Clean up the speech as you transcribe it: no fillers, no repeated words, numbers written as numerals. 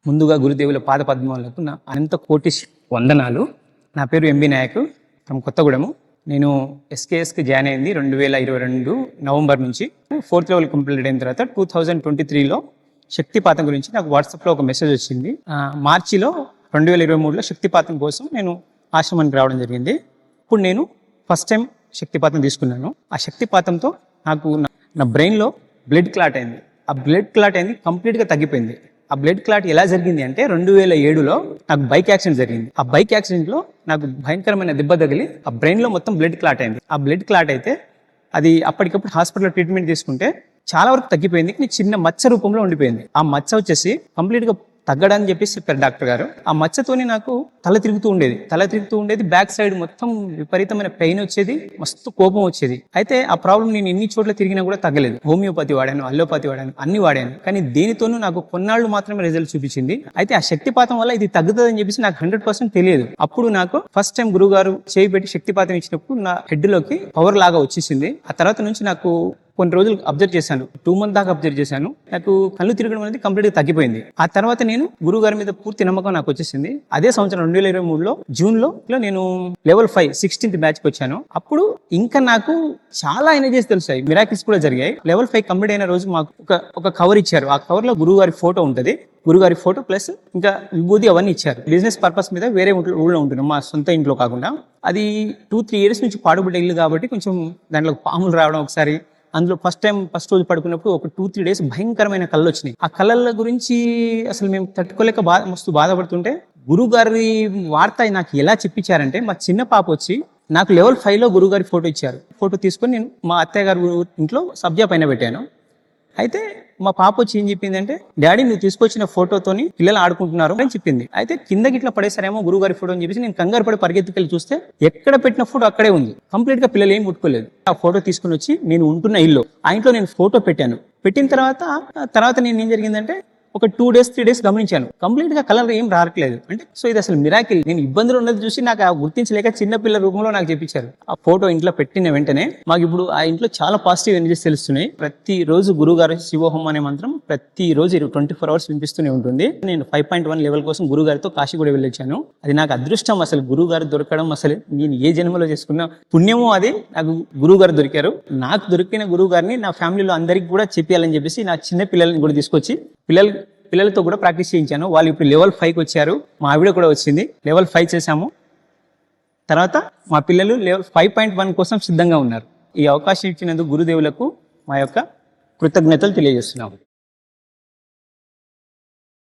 ముందుగా గురుదేవుల పాద పద్మాలకు నా అనంత కోటి వందనాలు. నా పేరు ఎంబి నాయక్ ఫ్రమ్ కొత్తగూడెము. నేను ఎస్కేఎస్కి జాయిన్ అయింది 2022 నవంబర్ నుంచి. 4th లెవెల్ కంప్లీట్ అయిన తర్వాత 2023లో శక్తిపాతం గురించి నాకు వాట్సాప్లో ఒక మెసేజ్ వచ్చింది. మార్చిలో 2023లో శక్తిపాతం కోసం నేను ఆశ్రమానికి రావడం జరిగింది. ఇప్పుడు నేను ఫస్ట్ టైం శక్తిపాతం తీసుకున్నాను. ఆ శక్తిపాతంతో నాకు నా బ్రెయిన్లో బ్లడ్ క్లాట్ అయింది. ఆ బ్లడ్ క్లాట్ అయింది కంప్లీట్గా తగ్గిపోయింది. ఆ బ్లడ్ క్లాట్ ఎలా జరిగింది అంటే 2007లో నాకు బైక్ యాక్సిడెంట్ జరిగింది. ఆ బైక్ యాక్సిడెంట్లో నాకు భయంకరమైన దెబ్బ తగిలి ఆ బ్రెయిన్లో మొత్తం బ్లడ్ క్లాట్ అయింది. ఆ బ్లడ్ క్లాట్ అయితే అది అప్పటికప్పుడు హాస్పిటల్లో ట్రీట్మెంట్ తీసుకుంటే చాలా వరకు తగ్గిపోయింది, కానీ చిన్న మచ్చ రూపంలో ఉండిపోయింది. ఆ మచ్చ వచ్చేసి కంప్లీట్గా తగ్గడని చెప్పేసి చెప్పారు డాక్టర్ గారు. ఆ మచ్చతోని నాకు తల తిరుగుతూ ఉండేది, బ్యాక్ సైడ్ మొత్తం విపరీతమైన పెయిన్ వచ్చేది, మస్తు కోపం వచ్చేది. అయితే ఆ ప్రాబ్లం నేను ఎన్ని చోట్ల తిరిగినా కూడా తగ్గలేదు. హోమియోపతి వాడాను, అల్లోపతి వాడాను, అన్ని వాడాను, కానీ దేనితోనూ నాకు కొన్నాళ్ళు మాత్రమే రిజల్ట్ చూపించింది. అయితే ఆ శక్తిపాతం వల్ల ఇది తగ్గుతుందని చెప్పేసి నాకు 100% తెలియదు. అప్పుడు నాకు ఫస్ట్ టైం గురువు గారు చేయి పెట్టి శక్తిపాతం ఇచ్చినప్పుడు నా హెడ్ లోకి పవర్ లాగా వచ్చేసింది. ఆ తర్వాత నుంచి నాకు కొన్ని రోజులు అబ్జర్వ్ చేశాను, 2 months దాకా అబ్జర్వ్ చేశాను. నాకు కళ్ళు తిరగడం అనేది కంప్లీట్ గా తగ్గిపోయింది. ఆ తర్వాత నేను గురువు గారి మీద పూర్తి నమ్మకం నాకు వచ్చేసింది. అదే సంవత్సరం 2023లో జూన్లో నేను లెవెల్ 5 16th బ్యాచ్కి వచ్చాను. అప్పుడు ఇంకా నాకు చాలా ఎనర్జీస్ తెలుస్తాయి, మిరాకిల్స్ కూడా జరిగాయి. లెవెల్ 5 కంప్లీట్ అయిన రోజు మాకు ఒక కవర్ ఇచ్చారు. ఆ కవర్ లో గురువు గారి ఫోటో ఉంటుంది, గురుగారి ఫోటో ప్లస్ ఇంకా విభూతి అవన్నీ ఇచ్చారు. బిజినెస్ పర్పస్ మీద వేరే ఊళ్ళో ఉంటున్నాం, మా సొంత ఇంట్లో కాకుండా. అది 2-3 years నుంచి పాడుబడ్డ ఇల్లు కాబట్టి కొంచెం దాంట్లో పాములు రావడం, ఒకసారి అందులో ఫస్ట్ రోజు పడుకున్నప్పుడు ఒక 2-3 days భయంకరమైన కళ్ళు వచ్చినాయి. ఆ కళ్ళ గురించి అసలు మేము తట్టుకోలేక మస్తు బాధపడుతుంటే గురువు గారి వార్త నాకు ఎలా చెప్పించారంటే, మా చిన్న పాప వచ్చి నాకు లెవెల్ 5లో గురువు గారి ఫోటో ఇచ్చారు. ఫోటో తీసుకొని నేను మా అత్తయ్య గారి ఇంట్లో సబ్జా పైన పెట్టాను. అయితే మా పాప వచ్చి ఏం చెప్పిందంటే, డాడీ నువ్వు తీసుకొచ్చిన ఫోటోతోని పిల్లలు ఆడుకుంటున్నారు అని చెప్పింది. అయితే కిందకి ఇట్లా పడేసారేమో గురువు గారి ఫోటో అని చెప్పేసి నేను కంగారు పడి పరిగెత్తుకెళ్ళి చూస్తే ఎక్కడ పెట్టిన ఫోటో అక్కడే ఉంది. కంప్లీట్ గా పిల్లలు ఏం ముట్టుకోలేదు. ఆ ఫోటో తీసుకుని వచ్చి నేను ఉంటున్న ఇల్లు, ఆ ఇంట్లో నేను ఫోటో పెట్టాను. పెట్టిన తర్వాత నేను ఏం జరిగిందంటే ఒక 2-3 days గమనించాను, కంప్లీట్ గా కలర్ ఏం రావట్లేదు. అంటే సో ఇది అసలు మిరాకిల్. నేను ఇబ్బందులు ఉన్నది చూసి నాకు ఆ గుర్తించలేక చిన్న పిల్లల రూపంలో నాకు చెప్పించారు. ఆ ఫోటో ఇంట్లో పెట్టిన వెంటనే మాకు ఇప్పుడు ఆ ఇంట్లో చాలా పాజిటివ్ ఎనర్జీస్ తెలుస్తున్నాయి. ప్రతి రోజు గురువు గారు శివోహం అనే మంత్రం ప్రతి రోజు 24 hours వినిపిస్తూనే ఉంటుంది. నేను 5.1 లెవెల్ కోసం గురువు గారితో కాశీ కూడా వెళ్ళొచ్చాను. అది నాకు అదృష్టం. అసలు గురువు గారు దొరకడం అసలు నేను ఏ జన్మలో చేసుకున్న పుణ్యమో. అది నాకు గురువు గారు దొరికారు. నాకు దొరికిన గురువు గారిని నా ఫ్యామిలీలో అందరికి కూడా చెప్పాలని చెప్పేసి నా చిన్న పిల్లల్ని కూడా తీసుకొచ్చి పిల్లలతో కూడా ప్రాక్టీస్ చేయించాను. వాళ్ళు ఇప్పుడు లెవెల్ 5కి వచ్చారు. మా ఆవిడ కూడా వచ్చింది. లెవెల్ 5 చేశాము. తర్వాత మా పిల్లలు లెవెల్ 5.1 కోసం సిద్ధంగా ఉన్నారు. ఈ అవకాశం ఇచ్చినందుకు గురుదేవులకు మా యొక్క కృతజ్ఞతలు తెలియజేస్తున్నాము.